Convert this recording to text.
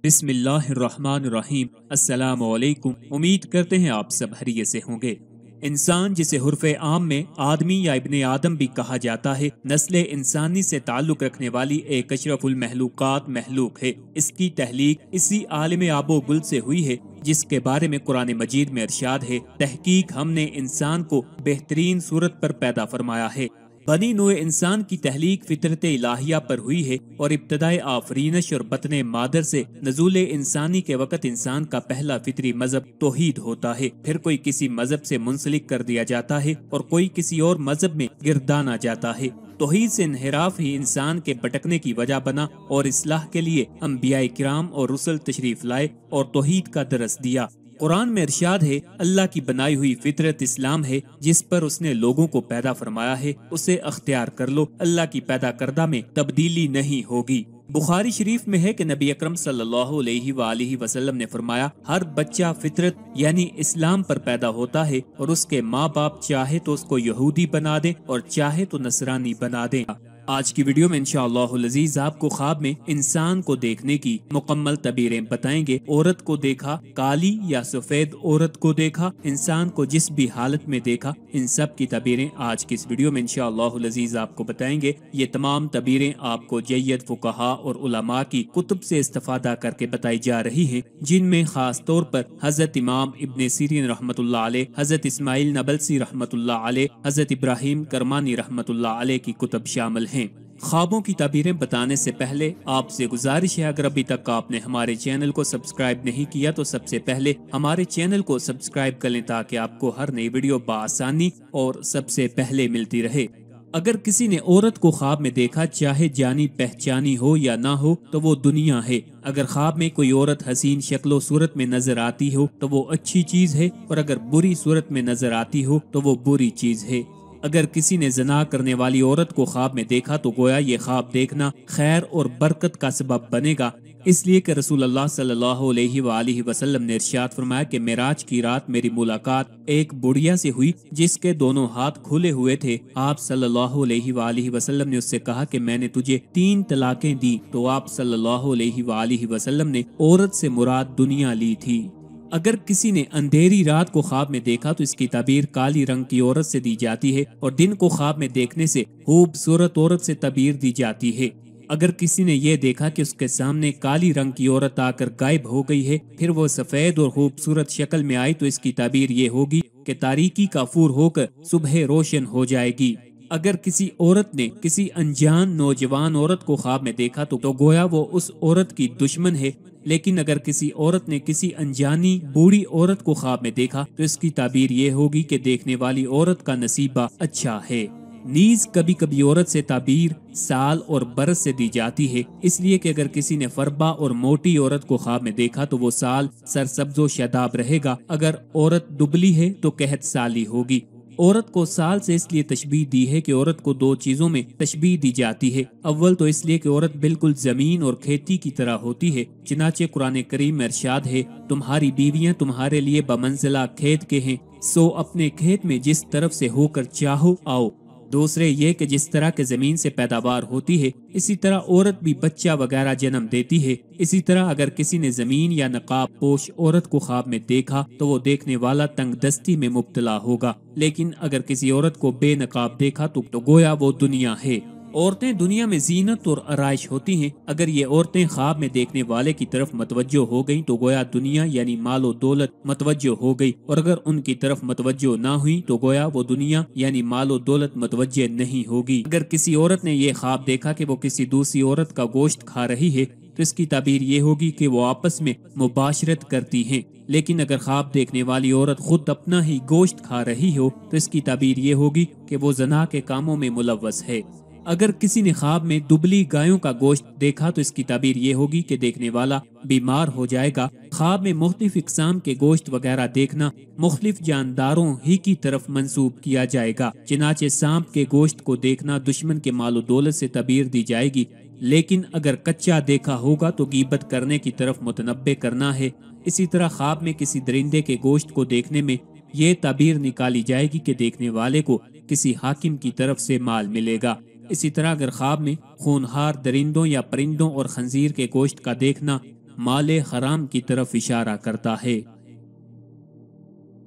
بسم اللہ الرحمن الرحیم۔ السلام علیکم۔ امید کرتے ہیں آپ سب خیریت سے ہوں گے۔ انسان، جسے حرف عام میں آدمی یا ابن آدم بھی کہا جاتا ہے، نسل انسانی سے تعلق رکھنے والی ایک اشرف المخلوقات مخلوق ہے۔ اس کی تخلیق اسی عالم آب و گل سے ہوئی ہے جس کے بارے میں قرآن مجید میں ارشاد ہے، تحقیق ہم نے انسان کو بہترین صورت پر پیدا فرمایا ہے۔ بنی نوع انسان کی تخلیق فطرت الہیہ پر ہوئی ہے اور ابتدائے آفرینش اور بطن مادر سے نزول انسانی کے وقت انسان کا پہلا فطری مذہب توحید ہوتا ہے، پھر کوئی کسی مذہب سے منسلک کر دیا جاتا ہے اور کوئی کسی اور مذہب میں گردانا جاتا ہے۔ توحید سے انحراف ہی انسان کے بھٹکنے کی وجہ بنا اور اصلاح کے لیے انبیاء کرام اور رسل تشریف لائے اور توحید کا درس دیا۔ قرآن میں ارشاد ہے، اللہ کی بنائی ہوئی فطرت اسلام ہے جس پر اس نے لوگوں کو پیدا فرمایا ہے، اسے اختیار کر لو، اللہ کی پیدا کردہ میں تبدیلی نہیں ہوگی۔ بخاری شریف میں ہے کہ نبی اکرم صلی اللہ علیہ وآلہ وسلم نے فرمایا، ہر بچہ فطرت یعنی اسلام پر پیدا ہوتا ہے اور اس کے ماں باپ چاہے تو اس کو یہودی بنا دیں اور چاہے تو نصرانی بنا دیں۔ آج کی ویڈیو میں انشاءاللہ العزیز آپ کو خواب میں انسان کو دیکھنے کی مکمل تعبیریں بتائیں گے۔ عورت کو دیکھا، کالی یا سفید عورت کو دیکھا، انسان کو جس بھی حالت میں دیکھا، ان سب کی تعبیریں آج کی اس ویڈیو میں انشاءاللہ العزیز آپ کو بتائیں گے۔ یہ تمام تعبیریں آپ کو جید فقہاء اور علماء کی کتب سے استفادہ کر کے بتائی جا رہی ہیں، جن میں خاص طور پر حضرت امام ابن سیرین رحمۃ اللہ علیہ، حضرت اسماعیل نبلسی رحمۃ اللہ علیہ، حضرت ابراہیم کرمانی رحمۃ اللہ علیہ کی کتب شامل ہیں۔ خوابوں کی تعبیریں بتانے سے پہلے آپ سے گزارش ہے، اگر ابھی تک آپ نے ہمارے چینل کو سبسکرائب نہیں کیا تو سب سے پہلے ہمارے چینل کو سبسکرائب کر لیں تاکہ آپ کو ہر نئی ویڈیو بآسانی اور سب سے پہلے ملتی رہے۔ اگر کسی نے عورت کو خواب میں دیکھا، چاہے جانی پہچانی ہو یا نہ ہو، تو وہ دنیا ہے۔ اگر خواب میں کوئی عورت حسین شکل و صورت میں نظر آتی ہو تو وہ اچھی چیز ہے، اور اگر بری صورت میں نظر آتی ہو تو وہ بری چیز ہے۔ اگر کسی نے زنا کرنے والی عورت کو خواب میں دیکھا تو گویا یہ خواب دیکھنا خیر اور برکت کا سبب بنے گا، اس لیے کہ رسول اللہ صلی اللہ علیہ وآلہ وسلم نے ارشاد فرمایا کہ معراج کی رات میری ملاقات ایک بڑھیا سے ہوئی جس کے دونوں ہاتھ کھلے ہوئے تھے۔ آپ صلی اللہ علیہ وآلہ وسلم نے اس سے کہا کہ میں نے تجھے 3 طلاقیں دی، تو آپ صلی اللہ علیہ وآلہ وسلم نے عورت سے مراد دنیا لی تھی۔ اگر کسی نے اندھیری رات کو خواب میں دیکھا تو اس کی تعبیر کالی رنگ کی عورت سے دی جاتی ہے، اور دن کو خواب میں دیکھنے سے خوبصورت عورت سے تعبیر دی جاتی ہے۔ اگر کسی نے یہ دیکھا کہ اس کے سامنے کالی رنگ کی عورت آ کر غائب ہو گئی ہے، پھر وہ سفید اور خوبصورت شکل میں آئی، تو اس کی تعبیر یہ ہوگی کہ تاریکی کا فور ہو کر صبح روشن ہو جائے گی۔ اگر کسی عورت نے کسی انجان نوجوان عورت کو خواب میں دیکھا تو گویا وہ اس عورت کی دشمن ہے، لیکن اگر کسی عورت نے کسی انجانی بوڑھی عورت کو خواب میں دیکھا تو اس کی تعبیر یہ ہوگی کہ دیکھنے والی عورت کا نصیبہ اچھا ہے۔ نیز کبھی کبھی عورت سے تعبیر سال اور برس سے دی جاتی ہے، اس لیے کہ اگر کسی نے فربا اور موٹی عورت کو خواب میں دیکھا تو وہ سال سرسبز و شاداب رہے گا، اگر عورت دبلی ہے تو قحط سالی ہوگی۔ عورت کو سال سے اس لیے تشبیہ دی ہے کہ عورت کو 2 چیزوں میں تشبیہ دی جاتی ہے۔ اول تو اس لیے کہ عورت بالکل زمین اور کھیتی کی طرح ہوتی ہے، چنانچہ قرآن کریم میں ارشاد ہے، تمہاری بیویاں تمہارے لیے بمنزلہ کھیت کے ہیں، سو اپنے کھیت میں جس طرف سے ہو کر چاہو آؤ۔ دوسرے یہ کہ جس طرح کے زمین سے پیداوار ہوتی ہے اسی طرح عورت بھی بچہ وغیرہ جنم دیتی ہے۔ اسی طرح اگر کسی نے زمین یا نقاب پوش عورت کو خواب میں دیکھا تو وہ دیکھنے والا تنگ دستی میں مبتلا ہوگا، لیکن اگر کسی عورت کو بے نقاب دیکھا تو گویا وہ دنیا ہے۔ عورتیں دنیا میں زینت اور آرائش ہوتی ہیں، اگر یہ عورتیں خواب میں دیکھنے والے کی طرف متوجہ ہو گئیں تو گویا دنیا یعنی مال و دولت متوجہ ہو گئی، اور اگر ان کی طرف متوجہ نہ ہوئی تو گویا وہ دنیا یعنی مال و دولت متوجہ نہیں ہوگی۔ اگر کسی عورت نے یہ خواب دیکھا کہ وہ کسی دوسری عورت کا گوشت کھا رہی ہے تو اس کی تعبیر یہ ہوگی کہ وہ آپس میں مباشرت کرتی ہیں، لیکن اگر خواب دیکھنے والی عورت خود اپنا ہی گوشت کھا رہی ہو تو اس کی تعبیر یہ ہوگی کہ وہ زنا کے کاموں میں ملوث ہے۔ اگر کسی نے خواب میں دبلی گایوں کا گوشت دیکھا تو اس کی تعبیر یہ ہوگی کہ دیکھنے والا بیمار ہو جائے گا۔ خواب میں مختلف اقسام کے گوشت وغیرہ دیکھنا مختلف جانداروں ہی کی طرف منسوب کیا جائے گا، چنانچہ سانپ کے گوشت کو دیکھنا دشمن کے مال و دولت سے تعبیر دی جائے گی، لیکن اگر کچا دیکھا ہوگا تو غیبت کرنے کی طرف متنبع کرنا ہے۔ اسی طرح خواب میں کسی درندے کے گوشت کو دیکھنے میں یہ تعبیر نکالی جائے گی کہ دیکھنے والے کو کسی حاکم کی طرف سے مال ملے گا۔ اسی طرح اگر خواب میں خونخوار درندوں یا پرندوں اور خنزیر کے گوشت کا دیکھنا مال حرام کی طرف اشارہ کرتا ہے۔